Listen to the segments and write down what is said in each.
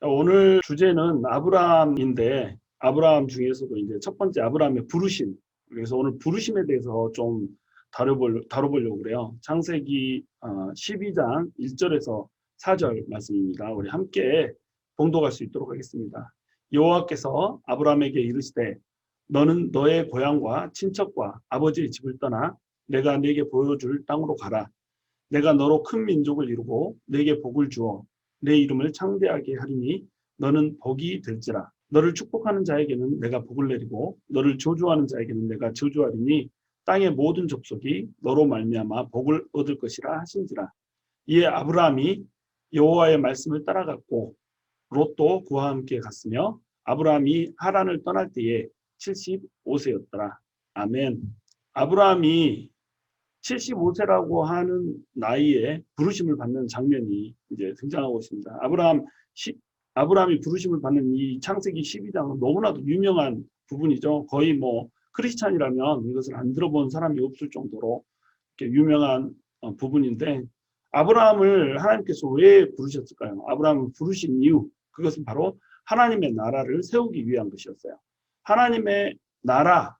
오늘 주제는 아브라함인데, 아브라함 중에서도 이제 첫 번째 아브라함의 부르심. 그래서 오늘 부르심에 대해서 좀 다뤄보려고 그래요. 창세기 12장 1절에서 4절 말씀입니다. 우리 함께 봉독할 수 있도록 하겠습니다. 여호와께서 아브라함에게 이르시되 너는 너의 고향과 친척과 아버지의 집을 떠나 내가 네게 보여줄 땅으로 가라. 내가 너로 큰 민족을 이루고 네게 복을 주어 내 이름을 창대하게 하리니 너는 복이 될지라. 너를 축복하는 자에게는 내가 복을 내리고 너를 저주하는 자에게는 내가 저주하리니 땅의 모든 족속이 너로 말미암아 복을 얻을 것이라 하신지라. 이에 아브라함이 여호와의 말씀을 따라갔고 롯도 그와 함께 갔으며 아브라함이 하란을 떠날 때에 75세였더라. 아멘. 아브라함이 75세라고 하는 나이에 부르심을 받는 장면이 이제 등장하고 있습니다. 아브라함이 부르심을 받는 이 창세기 12장은 너무나도 유명한 부분이죠. 거의 뭐 크리스찬이라면 이것을 안 들어본 사람이 없을 정도로 이렇게 유명한 부분인데, 아브라함을 하나님께서 왜 부르셨을까요? 아브라함을 부르신 이유, 그것은 바로 하나님의 나라를 세우기 위한 것이었어요. 하나님의 나라,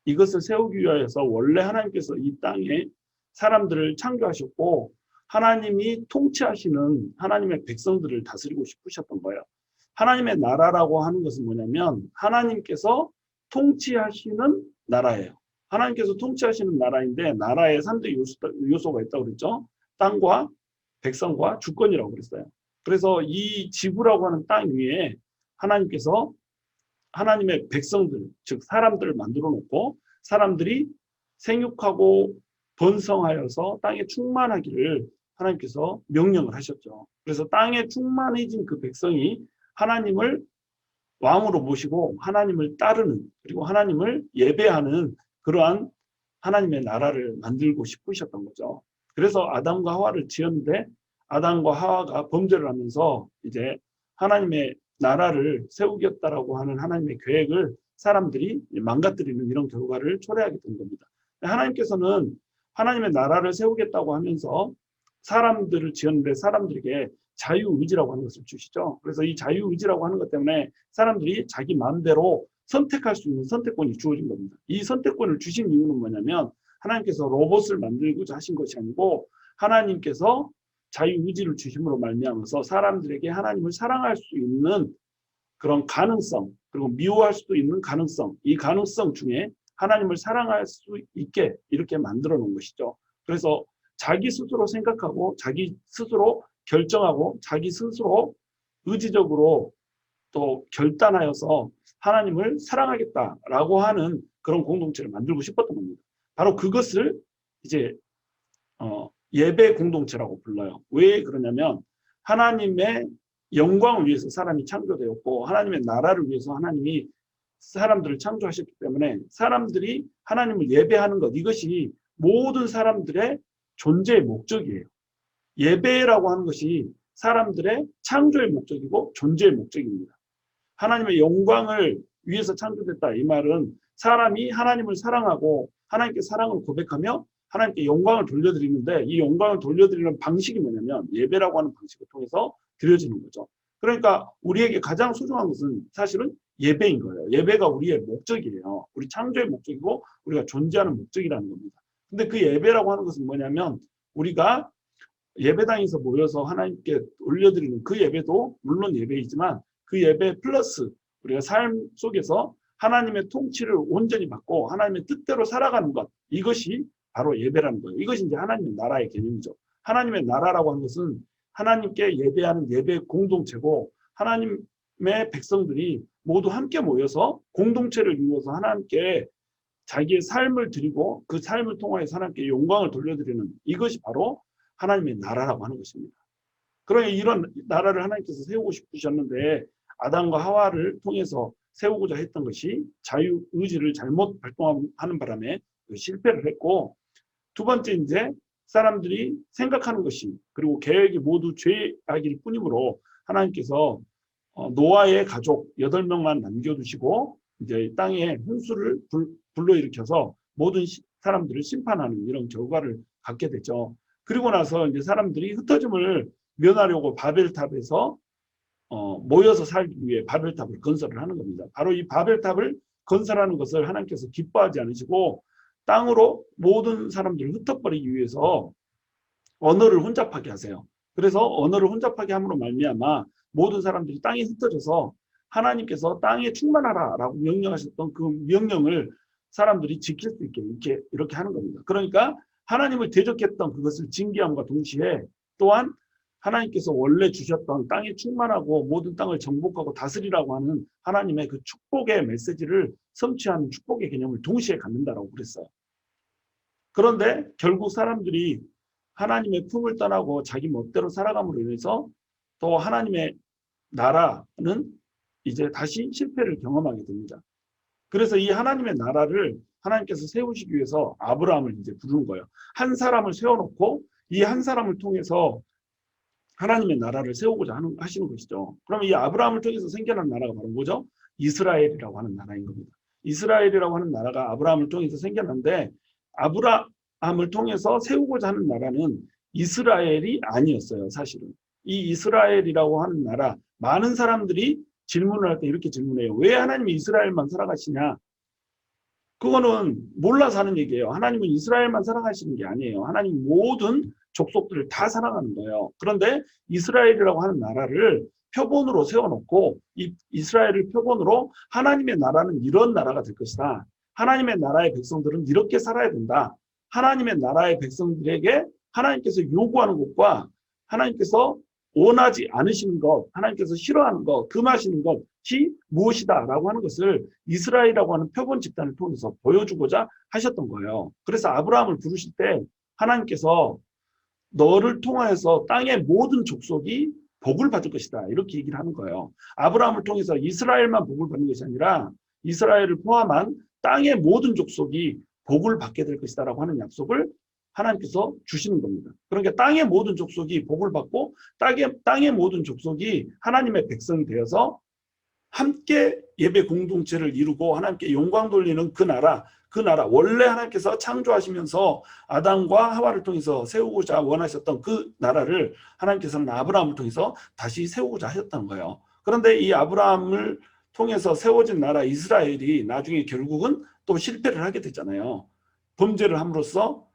이것을 세우기 위하여서 원래 하나님께서 이 땅에 사람들을 창조하셨고 하나님이 통치하시는 하나님의 백성들을 다스리고 싶으셨던 거예요. 하나님의 나라라고 하는 것은 뭐냐면 하나님께서 통치하시는 나라예요. 하나님께서 통치하시는 나라인데 나라에 3대 요소가 있다고 그랬죠. 땅과 백성과 주권이라고 그랬어요. 그래서 이 지구라고 하는 땅 위에 하나님께서 하나님의 백성들, 즉 사람들을 만들어 놓고 사람들이 생육하고 번성하여서 땅에 충만하기를 하나님께서 명령을 하셨죠. 그래서 땅에 충만해진 그 백성이 하나님을 왕으로 모시고 하나님을 따르는, 그리고 하나님을 예배하는 그러한 하나님의 나라를 만들고 싶으셨던 거죠. 그래서 아담과 하와를 지었는데 아담과 하와가 범죄를 하면서 이제 하나님의 나라를 세우겠다라고 하는 하나님의 계획을 사람들이 망가뜨리는 이런 결과를 초래하게 된 겁니다. 하나님께서는 하나님의 나라를 세우겠다고 하면서 사람들을 지었는데 사람들에게 자유의지라고 하는 것을 주시죠. 그래서 이 자유의지라고 하는 것 때문에 사람들이 자기 마음대로 선택할 수 있는 선택권이 주어진 겁니다. 이 선택권을 주신 이유는 뭐냐면 하나님께서 로봇을 만들고자 하신 것이 아니고 하나님께서 자유의지를 주심으로 말미암아서 사람들에게 하나님을 사랑할 수 있는 그런 가능성, 그리고 미워할 수도 있는 가능성, 이 가능성 중에 하나님을 사랑할 수 있게 이렇게 만들어 놓은 것이죠. 그래서 자기 스스로 생각하고 자기 스스로 결정하고 자기 스스로 의지적으로 또 결단하여서 하나님을 사랑하겠다라고 하는 그런 공동체를 만들고 싶었던 겁니다. 바로 그것을 이제 예배 공동체라고 불러요. 왜 그러냐면 하나님의 영광을 위해서 사람이 창조되었고 하나님의 나라를 위해서 하나님이 사람들을 창조하셨기 때문에 사람들이 하나님을 예배하는 것, 이것이 모든 사람들의 존재의 목적이에요. 예배라고 하는 것이 사람들의 창조의 목적이고 존재의 목적입니다. 하나님의 영광을 위해서 창조됐다. 이 말은 사람이 하나님을 사랑하고 하나님께 사랑을 고백하며 하나님께 영광을 돌려드리는데, 이 영광을 돌려드리는 방식이 뭐냐면 예배라고 하는 방식을 통해서 드려지는 거죠. 그러니까 우리에게 가장 소중한 것은 사실은 예배인 거예요. 예배가 우리의 목적이에요. 우리 창조의 목적이고 우리가 존재하는 목적이라는 겁니다. 근데 그 예배라고 하는 것은 뭐냐면 우리가 예배당에서 모여서 하나님께 올려드리는 그 예배도 물론 예배이지만 그 예배 플러스 우리가 삶 속에서 하나님의 통치를 온전히 받고 하나님의 뜻대로 살아가는 것, 이것이 바로 예배라는 거예요. 이것이 이제 하나님의 나라의 개념이죠. 하나님의 나라라고 하는 것은 하나님께 예배하는 예배 공동체고 하나님의 백성들이 모두 함께 모여서 공동체를 이루어서 하나님께 자기의 삶을 드리고 그 삶을 통하여서 하나님께 영광을 돌려드리는, 이것이 바로 하나님의 나라라고 하는 것입니다. 그러니 이런 나라를 하나님께서 세우고 싶으셨는데 아담과 하와를 통해서 세우고자 했던 것이 자유의지를 잘못 발동하는 바람에 실패를 했고, 두 번째 이제 사람들이 생각하는 것이 그리고 계획이 모두 죄악일 뿐이므로 하나님께서 노아의 가족 8명만 남겨두시고 이제 땅에 홍수를 불러일으켜서 모든 사람들을 심판하는 이런 결과를 갖게 되죠. 그리고 나서 이제 사람들이 흩어짐을 면하려고 바벨탑에서 모여서 살기 위해 바벨탑을 건설을 하는 겁니다. 바로 이 바벨탑을 건설하는 것을 하나님께서 기뻐하지 않으시고 땅으로 모든 사람들을 흩어버리기 위해서 언어를 혼잡하게 하세요. 그래서 언어를 혼잡하게 함으로 말미암아 모든 사람들이 땅에 흩어져서 하나님께서 땅에 충만하라라고 명령하셨던 그 명령을 사람들이 지킬 수 있게 이렇게 하는 겁니다. 그러니까 하나님을 대적했던 그것을 징계함과 동시에 또한 하나님께서 원래 주셨던 땅에 충만하고 모든 땅을 정복하고 다스리라고 하는 하나님의 그 축복의 메시지를 성취하는 축복의 개념을 동시에 갖는다라고 그랬어요. 그런데 결국 사람들이 하나님의 품을 떠나고 자기 멋대로 살아감으로 인해서 또 하나님의 나라는 이제 다시 실패를 경험하게 됩니다. 그래서 이 하나님의 나라를 하나님께서 세우시기 위해서 아브라함을 이제 부르는 거예요. 한 사람을 세워놓고 이 한 사람을 통해서 하나님의 나라를 세우고자 하시는 것이죠. 그러면 이 아브라함을 통해서 생겨난 나라가 바로 뭐죠? 이스라엘이라고 하는 나라인 겁니다. 이스라엘이라고 하는 나라가 아브라함을 통해서 생겨났는데 아브라함을 통해서 세우고자 하는 나라는 이스라엘이 아니었어요. 사실은. 이 이스라엘이라고 하는 나라, 많은 사람들이 질문을 할 때 이렇게 질문해요. 왜 하나님이 이스라엘만 살아가시냐? 그거는 몰라서 하는 얘기예요. 하나님은 이스라엘만 살아가시는 게 아니에요. 하나님 모든 족속들을 다 사랑하는 거예요. 그런데 이스라엘이라고 하는 나라를 표본으로 세워놓고 이 이스라엘을 표본으로 하나님의 나라는 이런 나라가 될 것이다. 하나님의 나라의 백성들은 이렇게 살아야 된다. 하나님의 나라의 백성들에게 하나님께서 요구하는 것과 하나님께서 원하지 않으시는 것, 하나님께서 싫어하는 것, 금하시는 것이 무엇이다라고 하는 것을 이스라엘이라고 하는 표본 집단을 통해서 보여주고자 하셨던 거예요. 그래서 아브라함을 부르실 때 하나님께서 너를 통하여서 땅의 모든 족속이 복을 받을 것이다. 이렇게 얘기를 하는 거예요. 아브라함을 통해서 이스라엘만 복을 받는 것이 아니라 이스라엘을 포함한 땅의 모든 족속이 복을 받게 될 것이다라고 하는 약속을 하나님께서 주시는 겁니다. 그러니까 땅의 모든 족속이 복을 받고 땅의 모든 족속이 하나님의 백성이 되어서 함께 예배 공동체를 이루고 하나님께 영광 돌리는 그 나라 원래 하나님께서 창조하시면서 아담과 하와를 통해서 세우고자 원하셨던 그 나라를 하나님께서는 아브라함을 통해서 다시 세우고자 하셨다는 거예요. 그런데 이 아브라함을 통해서 세워진 나라 이스라엘이 나중에 결국은 또 실패를 하게 됐잖아요. 범죄를 함으로써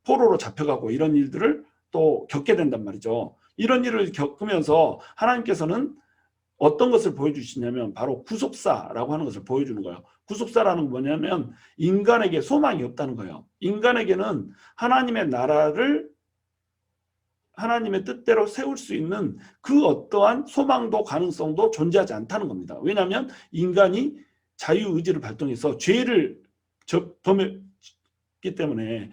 포로로 잡혀가고 이런 일들을 또 겪게 된단 말이죠. 이런 일을 겪으면서 하나님께서는 어떤 것을 보여주시냐면 바로 구속사라고 하는 것을 보여주는 거예요. 구속사라는 건 뭐냐면 인간에게 소망이 없다는 거예요. 인간에게는 하나님의 나라를 하나님의 뜻대로 세울 수 있는 그 어떠한 소망도 가능성도 존재하지 않다는 겁니다. 왜냐하면 인간이 자유의지를 발동해서 죄를 범했기 때문에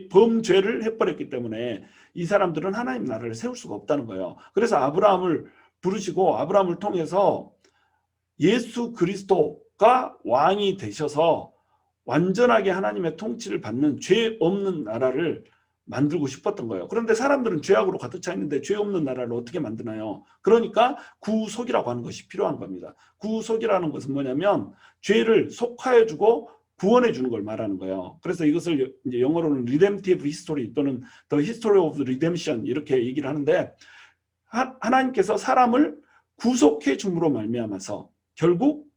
범죄를 해버렸기 때문에 이 사람들은 하나님 나라를 세울 수가 없다는 거예요. 그래서 아브라함을 부르시고 아브라함을 통해서 예수 그리스도가 왕이 되셔서 완전하게 하나님의 통치를 받는 죄 없는 나라를 만들고 싶었던 거예요. 그런데 사람들은 죄악으로 가득 차 있는데 죄 없는 나라를 어떻게 만드나요? 그러니까 구속이라고 하는 것이 필요한 겁니다. 구속이라는 것은 뭐냐면 죄를 속하여 주고 구원해 주는 걸 말하는 거예요. 그래서 이것을 이제 영어로는 redemptive history 또는 the history of redemption 이렇게 얘기를 하는데 하나님께서 사람을 구속해 줌으로 말미암아서 결국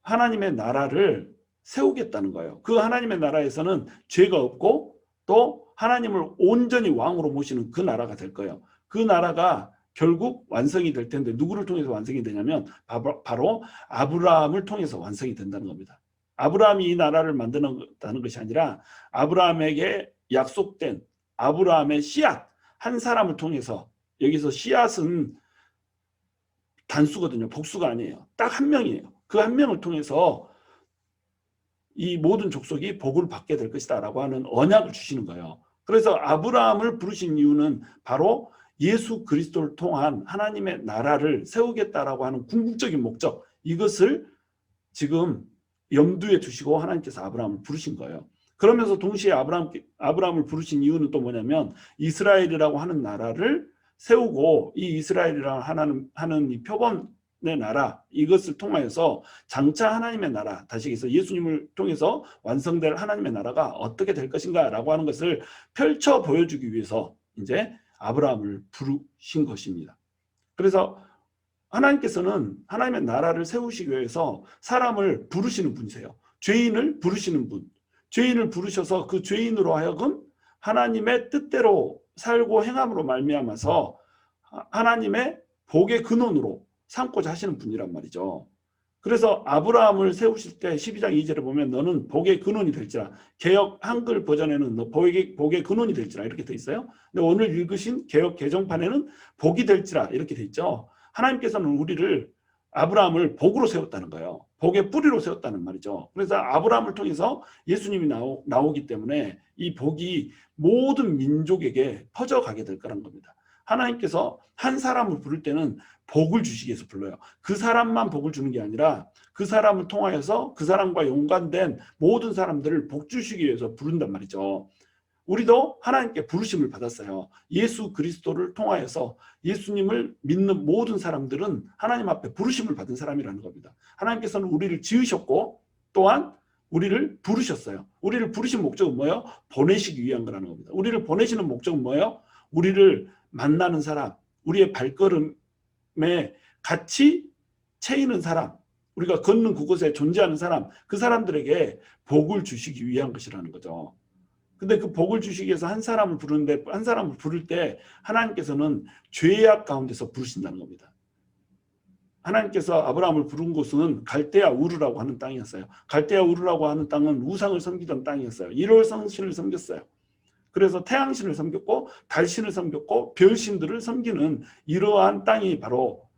하나님의 나라를 세우겠다는 거예요. 그 하나님의 나라에서는 죄가 없고 또 하나님을 온전히 왕으로 모시는 그 나라가 될 거예요. 그 나라가 결국 완성이 될 텐데 누구를 통해서 완성이 되냐면 바로 아브라함을 통해서 완성이 된다는 겁니다. 아브라함이 이 나라를 만드는 것이 아니라 아브라함에게 약속된 아브라함의 씨앗 한 사람을 통해서, 여기서 씨앗은 단수거든요. 복수가 아니에요. 딱 한 명이에요. 그 한 명을 통해서 이 모든 족속이 복을 받게 될 것이다 라고 하는 언약을 주시는 거예요. 그래서 아브라함을 부르신 이유는 바로 예수 그리스도를 통한 하나님의 나라를 세우겠다라고 하는 궁극적인 목적, 이것을 지금 염두에 두시고 하나님께서 아브라함을 부르신 거예요. 그러면서 동시에 아브라함을 부르신 이유는 또 뭐냐면 이스라엘이라고 하는 나라를 세우고 이 이스라엘이라고 하는 이 표본의 나라, 이것을 통하여서 장차 하나님의 나라, 다시 해서 예수님을 통해서 완성될 하나님의 나라가 어떻게 될 것인가 라고 하는 것을 펼쳐 보여주기 위해서 이제 아브라함을 부르신 것입니다. 그래서 하나님께서는 하나님의 나라를 세우시기 위해서 사람을 부르시는 분이세요. 죄인을 부르시는 분. 죄인을 부르셔서 그 죄인으로 하여금 하나님의 뜻대로 살고 행함으로 말미암아서 하나님의 복의 근원으로 삼고자 하시는 분이란 말이죠. 그래서 아브라함을 세우실 때 12장 2절에 보면 너는 복의 근원이 될지라, 개역 한글 버전에는 너 복의 근원이 될지라 이렇게 돼 있어요. 근데 오늘 읽으신 개역 개정판에는 복이 될지라 이렇게 돼 있죠. 하나님께서는 우리를, 아브라함을 복으로 세웠다는 거예요. 복의 뿌리로 세웠다는 말이죠. 그래서 아브라함을 통해서 예수님이 나오기 때문에 이 복이 모든 민족에게 퍼져가게 될 거란 겁니다. 하나님께서 한 사람을 부를 때는 복을 주시기 위해서 불러요. 그 사람만 복을 주는 게 아니라 그 사람을 통하여서 그 사람과 연관된 모든 사람들을 복 주시기 위해서 부른단 말이죠. 우리도 하나님께 부르심을 받았어요. 예수 그리스도를 통하여서 예수님을 믿는 모든 사람들은 하나님 앞에 부르심을 받은 사람이라는 겁니다. 하나님께서는 우리를 지으셨고 또한 우리를 부르셨어요. 우리를 부르신 목적은 뭐예요? 보내시기 위한 거라는 겁니다. 우리를 보내시는 목적은 뭐예요? 우리를 만나는 사람, 우리의 발걸음에 같이 채이는 사람, 우리가 걷는 그곳에 존재하는 사람, 그 사람들에게 복을 주시기 위한 것이라는 거죠. 근데 그 복을 주시기 위해서 한 사람을 부르는데, 한 사람을 부를 때 하나님께서는 죄악 가운데서 부르신다는 겁니다. 하나님께서 아브라함을 부른 곳은 갈대아 우르라고 하는 땅이었어요. 갈대아 우르라고 하는 땅은 우상을 섬기던 땅이었어요. 일월성신을 섬겼어요. 그래서 태양신을 섬겼고 달신을 섬겼고 별신들을 섬기는 이러한 땅이 바로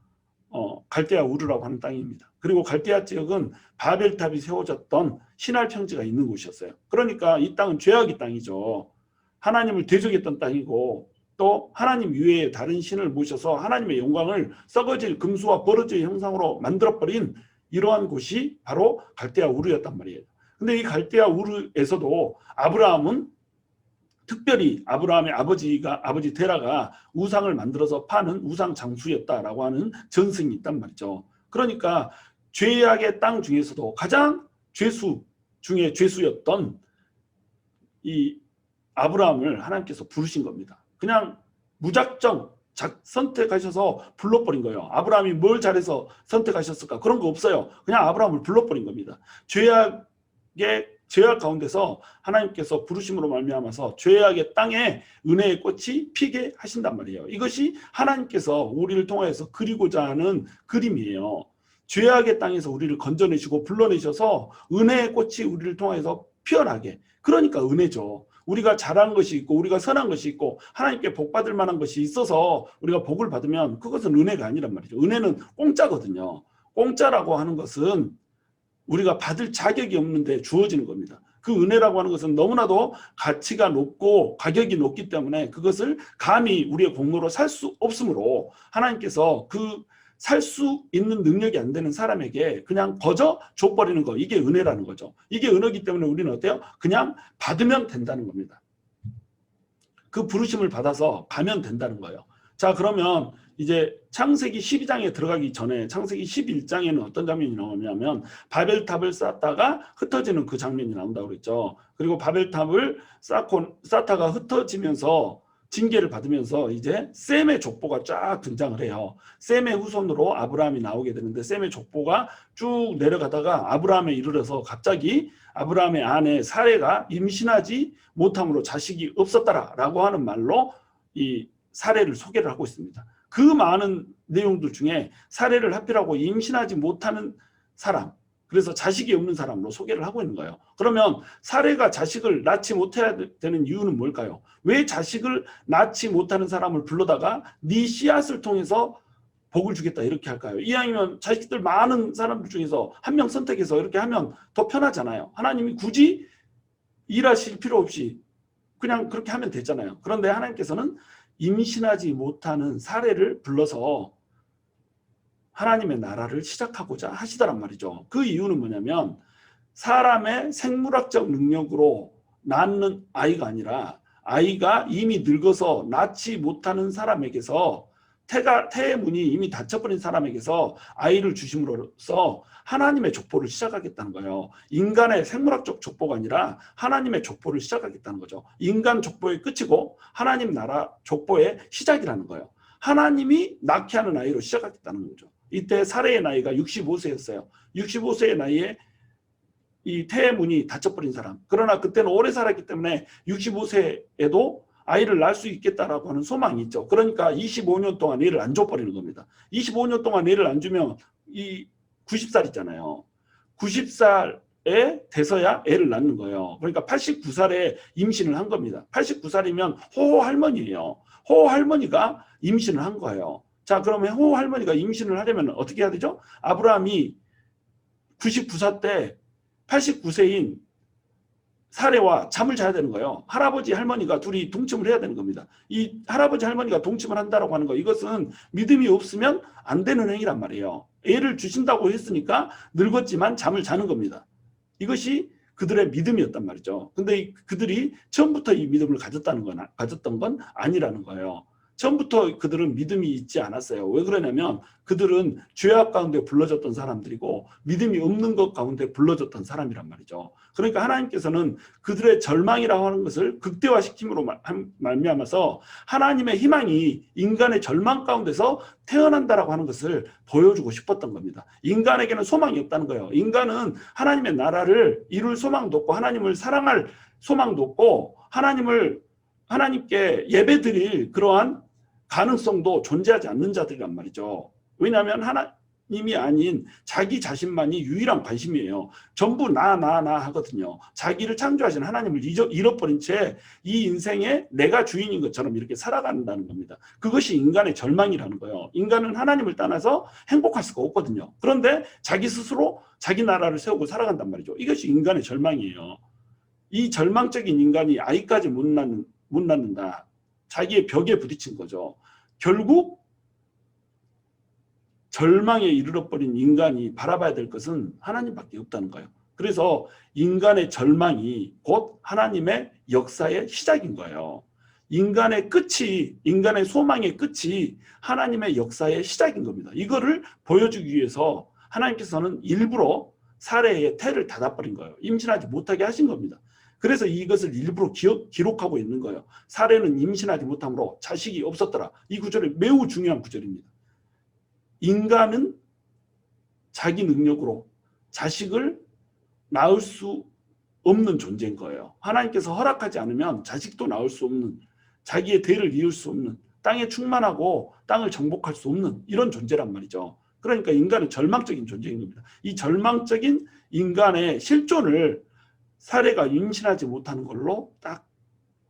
갈대아 우르라고 하는 땅입니다. 그리고 갈대아 지역은 바벨탑이 세워졌던 신할 평지가 있는 곳이었어요. 그러니까 이 땅은 죄악의 땅이죠. 하나님을 대적했던 땅이고 또 하나님 이외에 다른 신을 모셔서 하나님의 영광을 썩어질 금수와 버러지의 형상으로 만들어버린 이러한 곳이 바로 갈대아 우르였단 말이에요. 근데 이 갈대아 우르에서도 아브라함은 특별히 아브라함의 아버지 데라가 우상을 만들어서 파는 우상 장수였다라고 하는 전승이 있단 말이죠. 그러니까 죄악의 땅 중에서도 가장 죄수 중에 죄수였던 이 아브라함을 하나님께서 부르신 겁니다. 그냥 무작정 선택하셔서 불러버린 거예요. 아브라함이 뭘 잘해서 선택하셨을까? 그런 거 없어요. 그냥 아브라함을 불러버린 겁니다. 죄악 가운데서 하나님께서 부르심으로 말미암아서 죄악의 땅에 은혜의 꽃이 피게 하신단 말이에요. 이것이 하나님께서 우리를 통해서 그리고자 하는 그림이에요. 죄악의 땅에서 우리를 건져내시고 불러내셔서 은혜의 꽃이 우리를 통해서 피어나게. 그러니까 은혜죠. 우리가 잘한 것이 있고 우리가 선한 것이 있고 하나님께 복 받을 만한 것이 있어서 우리가 복을 받으면 그것은 은혜가 아니란 말이죠. 은혜는 공짜거든요. 공짜라고 하는 것은 우리가 받을 자격이 없는데 주어지는 겁니다. 그 은혜라고 하는 것은 너무나도 가치가 높고 가격이 높기 때문에 그것을 감히 우리의 공로로 살 수 없으므로 하나님께서 그 살 수 있는 능력이 안 되는 사람에게 그냥 거저 줘버리는 거, 이게 은혜라는 거죠. 이게 은혜이기 때문에 우리는 어때요? 그냥 받으면 된다는 겁니다. 그 부르심을 받아서 가면 된다는 거예요. 자, 그러면 이제 창세기 12장에 들어가기 전에 창세기 11장에는 어떤 장면이 나오냐면 바벨탑을 쌓다가 흩어지는 그 장면이 나온다고 그랬죠. 그리고 바벨탑을 쌓다가 흩어지면서 징계를 받으면서 이제 셈의 족보가 쫙 등장을 해요. 셈의 후손으로 아브라함이 나오게 되는데 셈의 족보가 쭉 내려가다가 아브라함에 이르러서 갑자기 아브라함의 아내 사레가 임신하지 못함으로 자식이 없었다라고 하는 말로 이 사례를 소개를 하고 있습니다. 그 많은 내용들 중에 사례를 하필하고 임신하지 못하는 사람, 그래서 자식이 없는 사람으로 소개를 하고 있는 거예요. 그러면 사례가 자식을 낳지 못해야 되는 이유는 뭘까요? 왜 자식을 낳지 못하는 사람을 불러다가 네 씨앗을 통해서 복을 주겠다 이렇게 할까요? 이왕이면 자식들 많은 사람들 중에서 한 명 선택해서 이렇게 하면 더 편하잖아요. 하나님이 굳이 일하실 필요 없이 그냥 그렇게 하면 되잖아요. 그런데 하나님께서는 임신하지 못하는 사례를 불러서 하나님의 나라를 시작하고자 하시더란 말이죠. 그 이유는 뭐냐면 사람의 생물학적 능력으로 낳는 아이가 아니라 아이가 이미 늙어서 낳지 못하는 사람에게서 태의 문이 이미 닫혀버린 사람에게서 아이를 주심으로써 하나님의 족보를 시작하겠다는 거예요. 인간의 생물학적 족보가 아니라 하나님의 족보를 시작하겠다는 거죠. 인간 족보의 끝이고 하나님 나라 족보의 시작이라는 거예요. 하나님이 낳게 하는 나이로 시작하겠다는 거죠. 이때 사레의 나이가 65세였어요. 65세의 나이에 이 태문이 닫혀버린 사람. 그러나 그때는 오래 살았기 때문에 65세에도 아이를 낳을 수 있겠다라고 하는 소망이 있죠. 그러니까 25년 동안 애를 안 줘버리는 겁니다. 25년 동안 애를 안 주면 이 90살이잖아요. 90살에 돼서야 애를 낳는 거예요. 그러니까 89살에 임신을 한 겁니다. 89살이면 호호 할머니예요. 호호 할머니가 임신을 한 거예요. 자, 그러면 호호 할머니가 임신을 하려면 어떻게 해야 되죠? 아브라함이 99살 때 89세인 사레와 잠을 자야 되는 거예요. 할아버지 할머니가 둘이 동침을 해야 되는 겁니다. 이 할아버지 할머니가 동침을 한다라고 하는 거, 이것은 믿음이 없으면 안 되는 행위란 말이에요. 애를 주신다고 했으니까 늙었지만 잠을 자는 겁니다. 이것이 그들의 믿음이었단 말이죠. 근데 그들이 처음부터 이 믿음을 가졌던 건 아니라는 거예요. 처음부터 그들은 믿음이 있지 않았어요. 왜 그러냐면 그들은 죄악 가운데 불러졌던 사람들이고 믿음이 없는 것 가운데 불러졌던 사람이란 말이죠. 그러니까 하나님께서는 그들의 절망이라고 하는 것을 극대화시킴으로 말미암아서 하나님의 희망이 인간의 절망 가운데서 태어난다라고 하는 것을 보여주고 싶었던 겁니다. 인간에게는 소망이 없다는 거예요. 인간은 하나님의 나라를 이룰 소망도 없고 하나님을 사랑할 소망도 없고 하나님께 예배드릴 그러한 가능성도 존재하지 않는 자들이란 말이죠. 왜냐하면 하나님이 아닌 자기 자신만이 유일한 관심이에요. 전부 나 하거든요. 자기를 창조하신 하나님을 잃어버린 채 이 인생에 내가 주인인 것처럼 이렇게 살아간다는 겁니다. 그것이 인간의 절망이라는 거예요. 인간은 하나님을 떠나서 행복할 수가 없거든요. 그런데 자기 스스로 자기 나라를 세우고 살아간단 말이죠. 이것이 인간의 절망이에요. 이 절망적인 인간이 아이까지 못 낳는다. 자기의 벽에 부딪힌 거죠. 결국 절망에 이르러버린 인간이 바라봐야 될 것은 하나님밖에 없다는 거예요. 그래서 인간의 절망이 곧 하나님의 역사의 시작인 거예요. 인간의 소망의 끝이 하나님의 역사의 시작인 겁니다. 이거를 보여주기 위해서 하나님께서는 일부러 사레의 태를 닫아버린 거예요. 임신하지 못하게 하신 겁니다. 그래서 이것을 일부러 기록하고 있는 거예요. 사례는 임신하지 못함으로 자식이 없었더라. 이 구절이 매우 중요한 구절입니다. 인간은 자기 능력으로 자식을 낳을 수 없는 존재인 거예요. 하나님께서 허락하지 않으면 자식도 낳을 수 없는, 자기의 대를 이을 수 없는, 땅에 충만하고 땅을 정복할 수 없는 이런 존재란 말이죠. 그러니까 인간은 절망적인 존재인 겁니다. 이 절망적인 인간의 실존을 사례가 임신하지 못하는 걸로 딱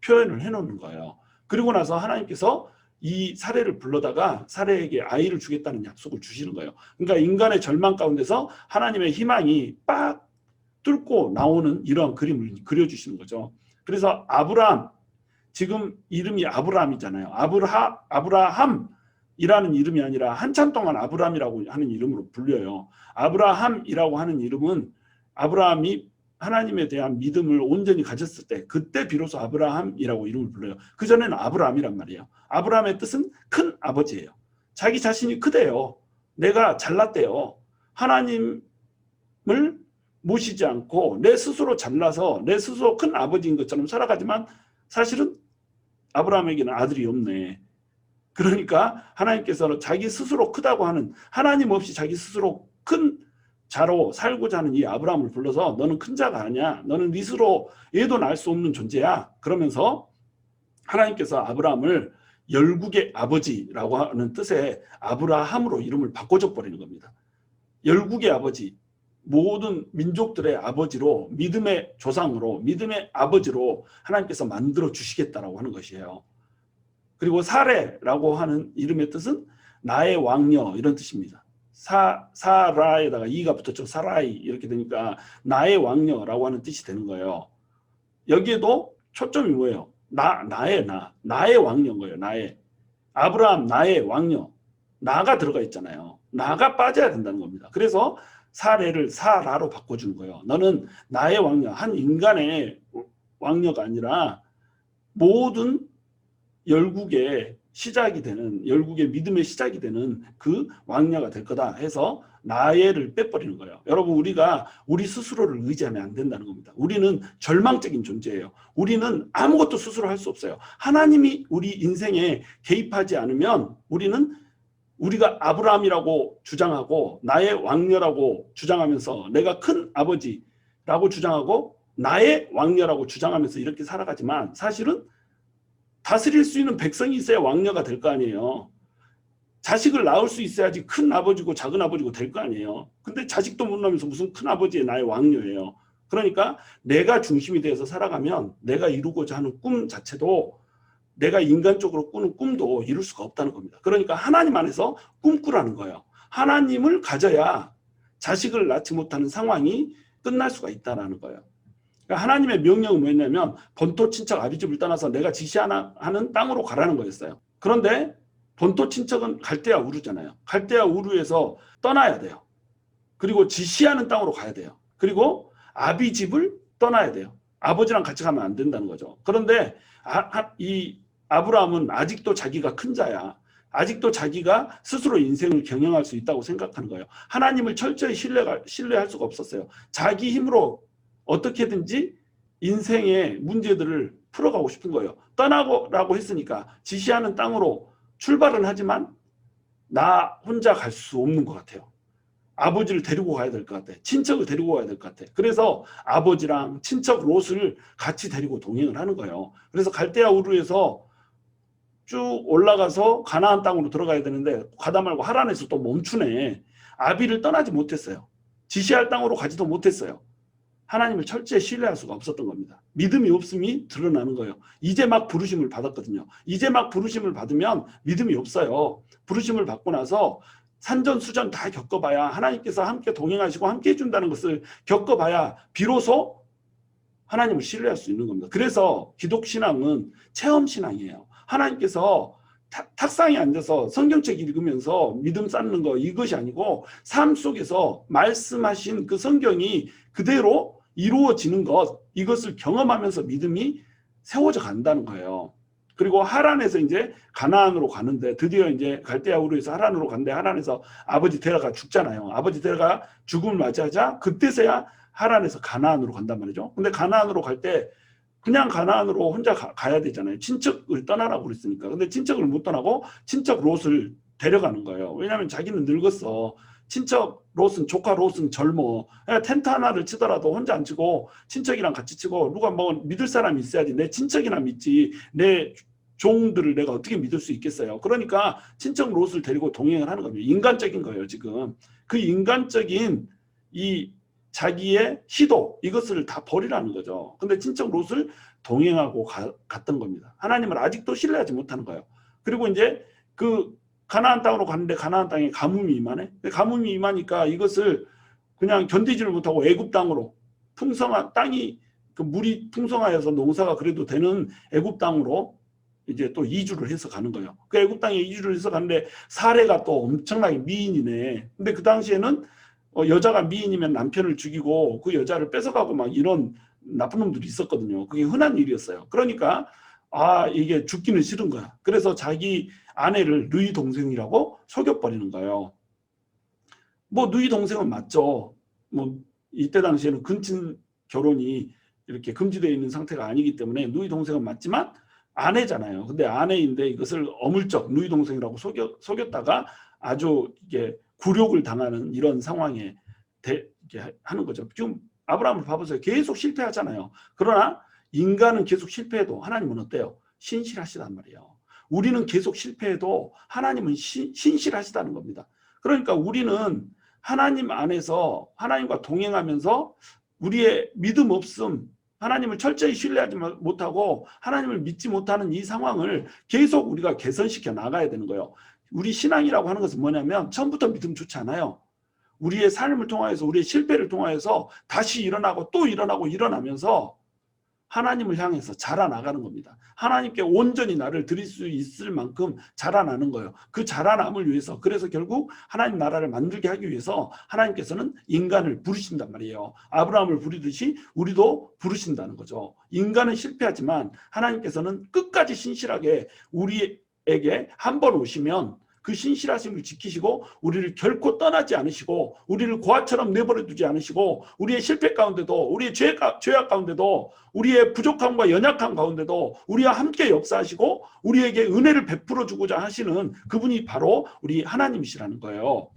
표현을 해놓는 거예요. 그리고 나서 하나님께서 이 사례를 불러다가 사례에게 아이를 주겠다는 약속을 주시는 거예요. 그러니까 인간의 절망 가운데서 하나님의 희망이 빡 뚫고 나오는 이런 그림을 그려주시는 거죠. 그래서 아브라함, 지금 이름이 아브라함이잖아요. 아브라함이라는 이름이 아니라 한참 동안 아브라함이라고 하는 이름으로 불려요. 아브라함이라고 하는 이름은 아브라함이 하나님에 대한 믿음을 온전히 가졌을 때 그때 비로소 아브라함이라고 이름을 불러요. 그전에는 아브라함이란 말이에요. 아브라함의 뜻은 큰 아버지예요. 자기 자신이 크대요. 내가 잘났대요. 하나님을 모시지 않고 내 스스로 잘나서 내 스스로 큰 아버지인 것처럼 살아가지만 사실은 아브라함에게는 아들이 없네. 그러니까 하나님께서는 자기 스스로 크다고 하는, 하나님 없이 자기 스스로 큰 자로 살고자 하는 이 아브라함을 불러서 너는 큰 자가 아니야. 너는 네 스스로 애도 낳을 수 없는 존재야. 그러면서 하나님께서 아브라함을 열국의 아버지라고 하는 뜻의 아브라함으로 이름을 바꿔줘 버리는 겁니다. 열국의 아버지, 모든 민족들의 아버지로, 믿음의 조상으로, 믿음의 아버지로 하나님께서 만들어 주시겠다라고 하는 것이에요. 그리고 사레라고 하는 이름의 뜻은 나의 왕녀, 이런 뜻입니다. 사라에다가 이가 붙었죠. 사라이 이렇게 되니까 나의 왕녀라고 하는 뜻이 되는 거예요. 여기에도 초점이 뭐예요? 나의 왕녀인 거예요. 나의 아브라함, 나의 왕녀, 나가 들어가 있잖아요. 나가 빠져야 된다는 겁니다. 그래서 사례를 사라로 바꿔주는 거예요. 너는 나의 왕녀, 한 인간의 왕녀가 아니라 모든 열국의 시작이 되는, 열국의 믿음의 시작이 되는 그 왕녀가 될 거다 해서 나혜를 빼버리는 거예요. 여러분, 우리가 우리 스스로를 의지하면 안 된다는 겁니다. 우리는 절망적인 존재예요. 우리는 아무것도 스스로 할 수 없어요. 하나님이 우리 인생에 개입하지 않으면 우리가 아브라함이라고 주장하고 나의 왕녀라고 주장하면서 내가 큰 아버지라고 주장하고 나의 왕녀라고 주장하면서 이렇게 살아가지만 사실은 다스릴 수 있는 백성이 있어야 왕녀가 될 거 아니에요. 자식을 낳을 수 있어야지 큰 아버지고 작은 아버지고 될 거 아니에요. 근데 자식도 못 낳으면서 무슨 큰 아버지의 나의 왕녀예요. 그러니까 내가 중심이 되어서 살아가면 내가 이루고자 하는 꿈 자체도, 내가 인간적으로 꾸는 꿈도 이룰 수가 없다는 겁니다. 그러니까 하나님 안에서 꿈꾸라는 거예요. 하나님을 가져야 자식을 낳지 못하는 상황이 끝날 수가 있다는 거예요. 그러니까 하나님의 명령은 뭐였냐면 본토 친척 아비집을 떠나서 내가 지시하는 땅으로 가라는 거였어요. 그런데 본토 친척은 갈대아 우르잖아요. 갈대아 우르에서 떠나야 돼요. 그리고 지시하는 땅으로 가야 돼요. 그리고 아비집을 떠나야 돼요. 아버지랑 같이 가면 안 된다는 거죠. 그런데 이 아브라함은 아직도 자기가 큰 자야. 아직도 자기가 스스로 인생을 경영할 수 있다고 생각하는 거예요. 하나님을 철저히 신뢰할 수가 없었어요. 자기 힘으로 어떻게든지 인생의 문제들을 풀어가고 싶은 거예요. 떠나라고 했으니까 지시하는 땅으로 출발은 하지만 나 혼자 갈 수 없는 것 같아요. 아버지를 데리고 가야 될 것 같아. 친척을 데리고 가야 될 것 같아. 그래서 아버지랑 친척 롯을 같이 데리고 동행을 하는 거예요. 그래서 갈대아 우르에서 쭉 올라가서 가나안 땅으로 들어가야 되는데 가다 말고 하란에서 또 멈추네. 아비를 떠나지 못했어요. 지시할 땅으로 가지도 못했어요. 하나님을 철저히 신뢰할 수가 없었던 겁니다. 믿음이 없음이 드러나는 거예요. 이제 막 부르심을 받았거든요. 이제 막 부르심을 받으면 믿음이 없어요. 부르심을 받고 나서 산전수전 다 겪어봐야, 하나님께서 함께 동행하시고 함께 해준다는 것을 겪어봐야 비로소 하나님을 신뢰할 수 있는 겁니다. 그래서 기독신앙은 체험신앙이에요. 하나님께서 탁상에 앉아서 성경책 읽으면서 믿음 쌓는 거, 이것이 아니고 삶 속에서 말씀하신 그 성경이 그대로 이루어지는 것, 이것을 경험하면서 믿음이 세워져 간다는 거예요. 그리고 하란에서 이제 가나안으로 가는데, 드디어 이제 갈대아 우르에서 하란으로 간데, 하란에서 아버지 데려가 죽잖아요. 아버지 데려가 죽음을 맞이하자 그때서야 하란에서 가나안으로 간단 말이죠. 근데 가나안으로 갈 때 그냥 가나안으로 혼자 가야 되잖아요. 친척을 떠나라고 그랬으니까. 근데 친척을 못 떠나고 친척 롯을 데려가는 거예요. 왜냐하면 자기는 늙었어. 친척 롯은, 조카 롯은 젊어. 그냥 텐트 하나를 치더라도 혼자 안 치고 친척이랑 같이 치고, 누가 뭐 믿을 사람이 있어야지. 내 친척이나 믿지 내 종들을 내가 어떻게 믿을 수 있겠어요. 그러니까 친척 롯을 데리고 동행을 하는 겁니다. 인간적인 거예요. 지금 그 인간적인 이 자기의 시도, 이것을 다 버리라는 거죠. 근데 친척 롯을 동행하고 갔던 겁니다. 하나님을 아직도 신뢰하지 못하는 거예요. 그리고 이제 그 가나안 땅으로 갔는데 가나안 땅에 가뭄이 임하네. 가뭄이 임하니까 이것을 그냥 견디지를 못하고 애굽 땅으로, 풍성한 땅이, 그 물이 풍성하여서 농사가 그래도 되는 애굽 땅으로 이제 또 이주를 해서 가는 거예요. 그 애굽 땅에 이주를 해서 가는데 사례가 또 엄청나게 미인이네. 근데 그 당시에는 여자가 미인이면 남편을 죽이고 그 여자를 뺏어가고 막 이런 나쁜 놈들이 있었거든요. 그게 흔한 일이었어요. 그러니까 이게 죽기는 싫은 거야. 그래서 자기 아내를 누이 동생이라고 속여버리는 거예요. 뭐 누이 동생은 맞죠. 뭐 이때 당시에는 근친 결혼이 이렇게 금지되어 있는 상태가 아니기 때문에 누이 동생은 맞지만 아내잖아요. 근데 아내인데 이것을 어물쩍 누이 동생이라고 속였다가 아주 이게 굴욕을 당하는 이런 상황에 이렇게 하는 거죠. 지금 아브라함을 봐보세요. 계속 실패하잖아요. 그러나 인간은 계속 실패해도 하나님은 어때요? 신실하시단 말이에요. 우리는 계속 실패해도 하나님은 신실하시다는 겁니다. 그러니까 우리는 하나님 안에서 하나님과 동행하면서 우리의 믿음 없음, 하나님을 철저히 신뢰하지 못하고 하나님을 믿지 못하는 이 상황을 계속 우리가 개선시켜 나가야 되는 거예요. 우리 신앙이라고 하는 것은 뭐냐면 처음부터 믿음 좋지 않아요. 우리의 삶을 통하여서, 우리의 실패를 통하여서 다시 일어나고 또 일어나고 일어나면서 하나님을 향해서 자라나가는 겁니다. 하나님께 온전히 나를 드릴 수 있을 만큼 자라나는 거예요. 그 자라남을 위해서, 그래서 결국 하나님 나라를 만들게 하기 위해서 하나님께서는 인간을 부르신단 말이에요. 아브라함을 부르듯이 우리도 부르신다는 거죠. 인간은 실패하지만 하나님께서는 끝까지 신실하게 우리 우리에게 한 번 오시면 그 신실하심을 지키시고 우리를 결코 떠나지 않으시고 우리를 고아처럼 내버려 두지 않으시고 우리의 실패 가운데도 우리의 죄악 가운데도 우리의 부족함과 연약함 가운데도 우리와 함께 역사하시고 우리에게 은혜를 베풀어 주고자 하시는 그분이 바로 우리 하나님이시라는 거예요.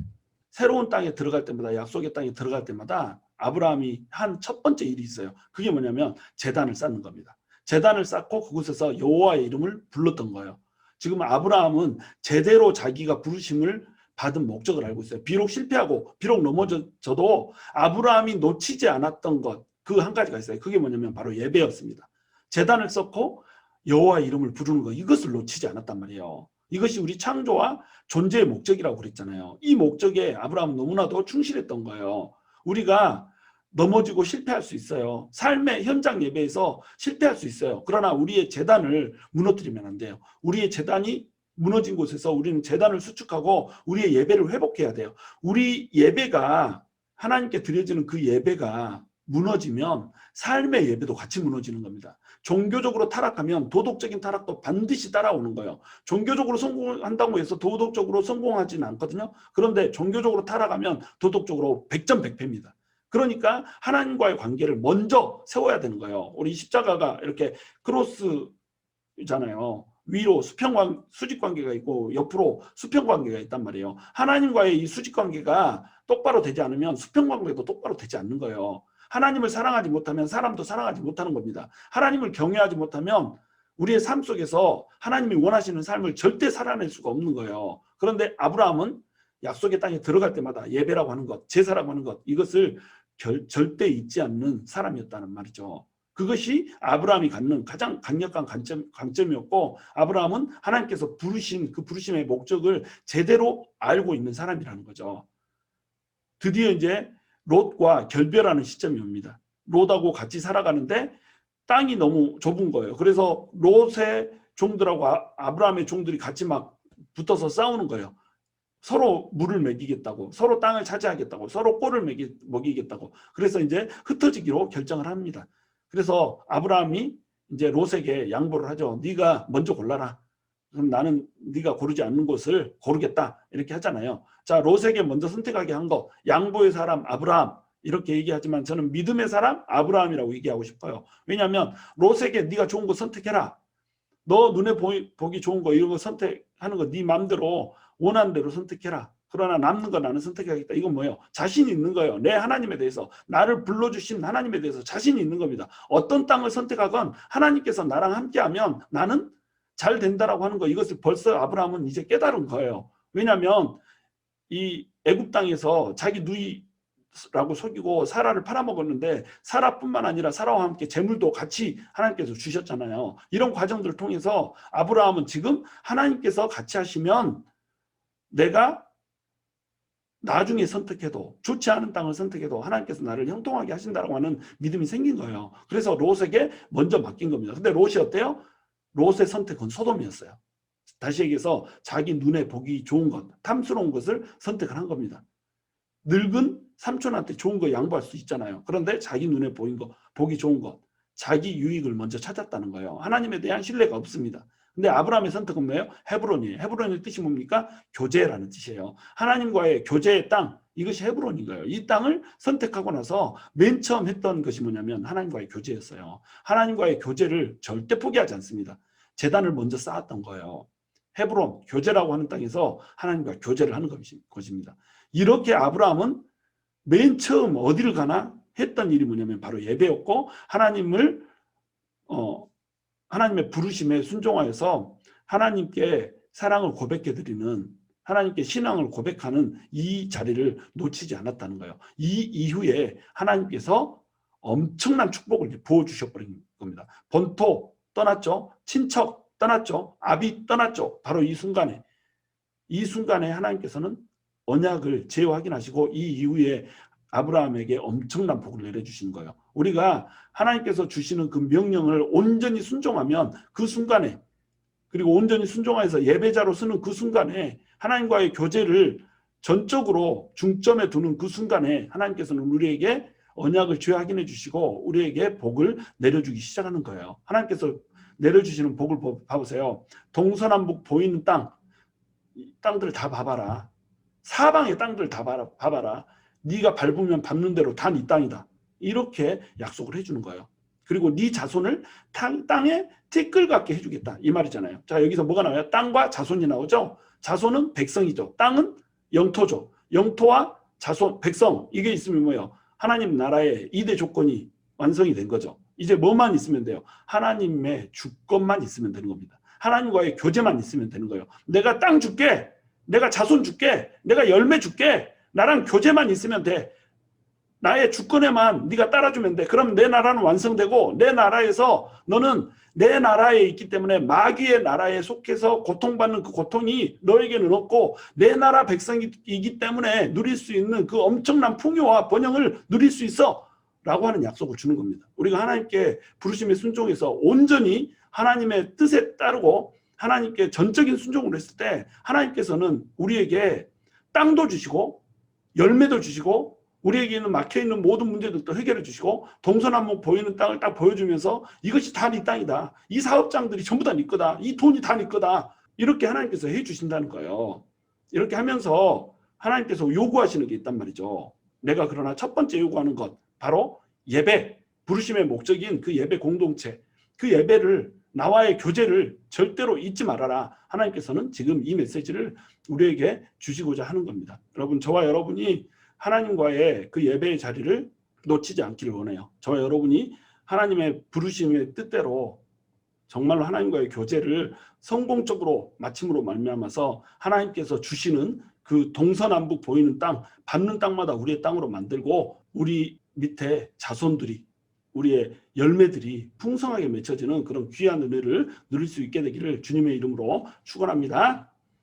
새로운 땅에 들어갈 때마다 약속의 땅에 들어갈 때마다 아브라함이 한 첫 번째 일이 있어요. 그게 뭐냐면 제단을 쌓는 겁니다. 제단을 쌓고 그곳에서 여호와의 이름을 불렀던 거예요. 지금 아브라함은 제대로 자기가 부르심을 받은 목적을 알고 있어요. 비록 실패하고 비록 넘어져도 아브라함이 놓치지 않았던 것, 그 한 가지가 있어요. 그게 뭐냐면 바로 예배였습니다. 제단을 쌓고 여호와의 이름을 부르는 것, 이것을 놓치지 않았단 말이에요. 이것이 우리 창조와 존재의 목적이라고 그랬잖아요. 이 목적에 아브라함은 너무나도 충실했던 거예요. 우리가 넘어지고 실패할 수 있어요. 삶의 현장 예배에서 실패할 수 있어요. 그러나 우리의 제단을 무너뜨리면 안 돼요. 우리의 제단이 무너진 곳에서 우리는 제단을 수축하고 우리의 예배를 회복해야 돼요. 우리 예배가 하나님께 드려지는 그 예배가 무너지면 삶의 예배도 같이 무너지는 겁니다. 종교적으로 타락하면 도덕적인 타락도 반드시 따라오는 거예요. 종교적으로 성공한다고 해서 도덕적으로 성공하지는 않거든요. 그런데 종교적으로 타락하면 도덕적으로 100점 100패입니다. 그러니까 하나님과의 관계를 먼저 세워야 되는 거예요. 우리 십자가가 이렇게 크로스잖아요. 위로 수직 관계가 있고 옆으로 수평 관계가 있단 말이에요. 하나님과의 이 수직 관계가 똑바로 되지 않으면 수평 관계도 똑바로 되지 않는 거예요. 하나님을 사랑하지 못하면 사람도 사랑하지 못하는 겁니다. 하나님을 경외하지 못하면 우리의 삶 속에서 하나님이 원하시는 삶을 절대 살아낼 수가 없는 거예요. 그런데 아브라함은 약속의 땅에 들어갈 때마다 예배라고 하는 것, 제사라고 하는 것, 이것을 절대 잊지 않는 사람이었다는 말이죠. 그것이 아브라함이 갖는 가장 강력한 강점이었고, 아브라함은 하나님께서 부르신 그 부르심의 목적을 제대로 알고 있는 사람이라는 거죠. 드디어 이제 롯과 결별하는 시점이 옵니다. 롯하고 같이 살아가는데 땅이 너무 좁은 거예요. 그래서 롯의 종들하고 아브라함의 종들이 같이 막 붙어서 싸우는 거예요. 서로 물을 먹이겠다고, 서로 땅을 차지하겠다고, 서로 꼴을 먹이겠다고. 그래서 이제 흩어지기로 결정을 합니다. 그래서 아브라함이 이제 롯에게 양보를 하죠. 네가 먼저 골라라. 그럼 나는 네가 고르지 않는 곳을 고르겠다. 이렇게 하잖아요. 자, 롯에게 먼저 선택하게 한 거, 양보의 사람 아브라함, 이렇게 얘기하지만 저는 믿음의 사람 아브라함이라고 얘기하고 싶어요. 왜냐하면 롯에게 네가 좋은 거 선택해라. 너 눈에 보기 좋은 거 이런 거 선택하는 거 네 마음대로 원하는 대로 선택해라. 그러나 남는 거 나는 선택하겠다. 이건 뭐예요? 자신이 있는 거예요. 내 하나님에 대해서, 나를 불러주신 하나님에 대해서 자신이 있는 겁니다. 어떤 땅을 선택하건 하나님께서 나랑 함께하면 나는 잘 된다라고 하는 거, 이것을 벌써 아브라함은 이제 깨달은 거예요. 왜냐하면 이 애굽 땅에서 자기 누이라고 속이고 사라를 팔아먹었는데 사라뿐만 아니라 사라와 함께 재물도 같이 하나님께서 주셨잖아요. 이런 과정들을 통해서 아브라함은 지금 하나님께서 같이 하시면 내가 나중에 선택해도, 좋지 않은 땅을 선택해도 하나님께서 나를 형통하게 하신다고 하는 믿음이 생긴 거예요. 그래서 롯에게 먼저 맡긴 겁니다. 근데 롯이 어때요? 롯의 선택은 소돔이었어요. 다시 얘기해서 자기 눈에 보기 좋은 것, 탐스러운 것을 선택을 한 겁니다. 늙은 삼촌한테 좋은 거 양보할 수 있잖아요. 그런데 자기 눈에 보기 좋은 것, 자기 유익을 먼저 찾았다는 거예요. 하나님에 대한 신뢰가 없습니다. 근데 아브라함의 선택은 뭐예요? 헤브론이에요. 헤브론의 뜻이 뭡니까? 교제라는 뜻이에요. 하나님과의 교제의 땅, 이것이 헤브론인 거예요. 이 땅을 선택하고 나서 맨 처음 했던 것이 뭐냐면 하나님과의 교제였어요. 하나님과의 교제를 절대 포기하지 않습니다. 제단을 먼저 쌓았던 거예요. 헤브론, 교제라고 하는 땅에서 하나님과 교제를 하는 것입니다. 이렇게 아브라함은 맨 처음 어디를 가나 했던 일이 뭐냐면 바로 예배였고, 하나님의 부르심에 순종하여서 하나님께 사랑을 고백해드리는, 하나님께 신앙을 고백하는 이 자리를 놓치지 않았다는 거예요. 이 이후에 하나님께서 엄청난 축복을 부어주셔버린 겁니다. 본토 떠났죠. 친척 떠났죠. 아비 떠났죠. 바로 이 순간에 하나님께서는 언약을 재확인하시고 이 이후에 아브라함에게 엄청난 복을 내려주신 거예요. 우리가 하나님께서 주시는 그 명령을 온전히 순종하면 그 순간에, 그리고 온전히 순종하여서 예배자로 서는 그 순간에, 하나님과의 교제를 전적으로 중점에 두는 그 순간에 하나님께서는 우리에게 언약을 재확인해 주시고 우리에게 복을 내려주기 시작하는 거예요. 하나님께서 내려주시는 복을 봐보세요. 동서남북 보이는 땅들을 다 봐봐라. 사방의 땅들 다 봐봐라. 네가 밟으면 밟는 대로 다 네 땅이다. 이렇게 약속을 해주는 거예요. 그리고 네 자손을 땅에 티끌 같게 해주겠다. 이 말이잖아요. 자, 여기서 뭐가 나와요? 땅과 자손이 나오죠. 자손은 백성이죠. 땅은 영토죠. 영토와 자손, 백성, 이게 있으면 뭐예요? 하나님 나라의 2대 조건이 완성이 된 거죠. 이제 뭐만 있으면 돼요? 하나님의 주권만 있으면 되는 겁니다. 하나님과의 교제만 있으면 되는 거예요. 내가 땅 줄게, 내가 자손 줄게, 내가 열매 줄게, 나랑 교제만 있으면 돼. 나의 주권에만 네가 따라주면 돼. 그럼 내 나라는 완성되고, 내 나라에서 너는 내 나라에 있기 때문에 마귀의 나라에 속해서 고통받는 그 고통이 너에게는 없고, 내 나라 백성이기 때문에 누릴 수 있는 그 엄청난 풍요와 번영을 누릴 수 있어 라고 하는 약속을 주는 겁니다. 우리가 하나님께 부르심에 순종해서 온전히 하나님의 뜻에 따르고 하나님께 전적인 순종을 했을 때, 하나님께서는 우리에게 땅도 주시고 열매도 주시고 우리에게 있는 막혀있는 모든 문제들도 해결해 주시고 동서남북 보이는 땅을 딱 보여주면서 이것이 다 네 땅이다. 이 사업장들이 전부 다 네 거다. 이 돈이 다 네 거다. 이렇게 하나님께서 해주신다는 거예요. 이렇게 하면서 하나님께서 요구하시는 게 있단 말이죠. 내가 그러나 첫 번째 요구하는 것, 바로 예배, 부르심의 목적인 그 예배 공동체, 그 예배를, 나와의 교제를 절대로 잊지 말아라. 하나님께서는 지금 이 메시지를 우리에게 주시고자 하는 겁니다. 여러분, 저와 여러분이 하나님과의 그 예배의 자리를 놓치지 않기를 원해요. 저와 여러분이 하나님의 부르심의 뜻대로 정말로 하나님과의 교제를 성공적으로 마침으로 말미암아서 하나님께서 주시는 그 동서남북 보이는 땅, 밟는 땅마다 우리의 땅으로 만들고, 우리 밑에 자손들이, 우리의 열매들이 풍성하게 맺혀지는 그런 귀한 은혜를 누릴 수 있게 되기를 주님의 이름으로 축원합니다.